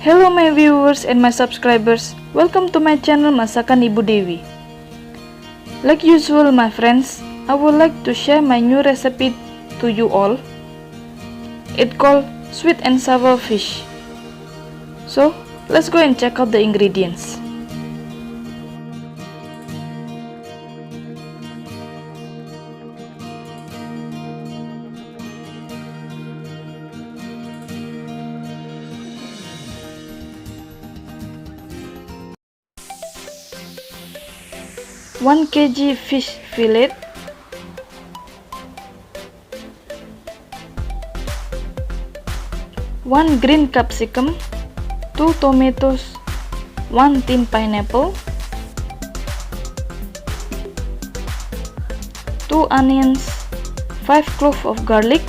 Hello my viewers and my subscribers, welcome to my channel Masakan Ibu Dewi. Like usual my friends, I would like to share my new recipe to you all. It's called sweet and sour fish. So, let's go and check out the ingredients. One kg fish fillet, 1 green capsicum, 2 tomatoes, 1 tin pineapple, 2 onions, 5 cloves of garlic,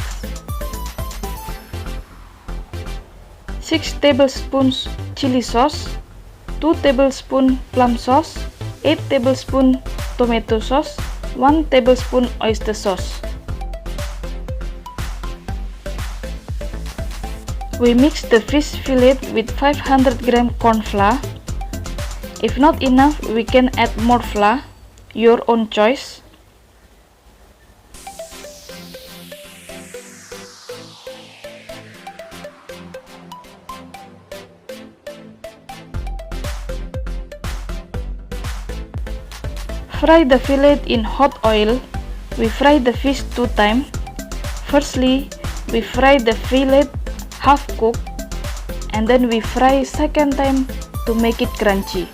6 tablespoons chili sauce, 2 tablespoons plum sauce, 8 tablespoons tomato sauce, 1 tablespoon oyster sauce. We mix the fish fillet with 500 gram corn flour. If not enough, we can add more flour, your own choice. Fry the fillet in hot oil. We fry the fish 2 times. Firstly, we fry the fillet half cooked, and then we fry second time to make it crunchy.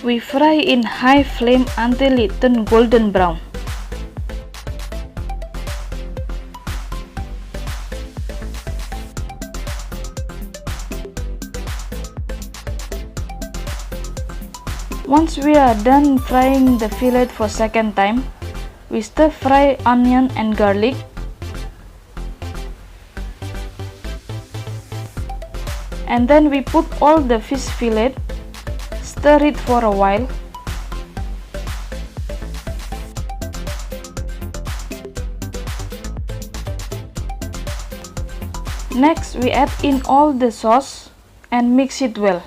We fry in high flame until it turns golden brown. Once we are done frying the fillet for second time, we stir fry onion and garlic. And then we put all the fish fillet. Stir it for a while. Next, we add in all the sauce and mix it well.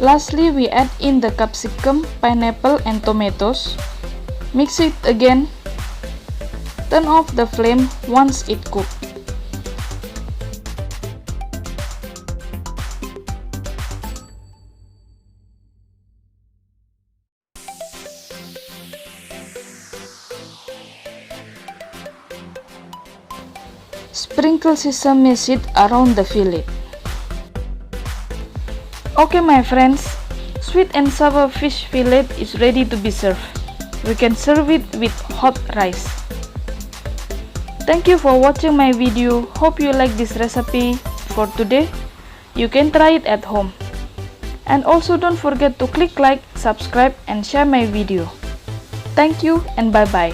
Lastly, we add in the capsicum, pineapple and tomatoes. Mix it again. Turn off the flame once it cooked. Sprinkle sesame seed around the fillet. Okay my friends, sweet and sour fish fillet is ready to be served. We can serve it with hot rice. Thank you for watching my video. Hope you like this recipe for today. You can try it at home. And also don't forget to click like, subscribe and share my video. Thank you and bye bye.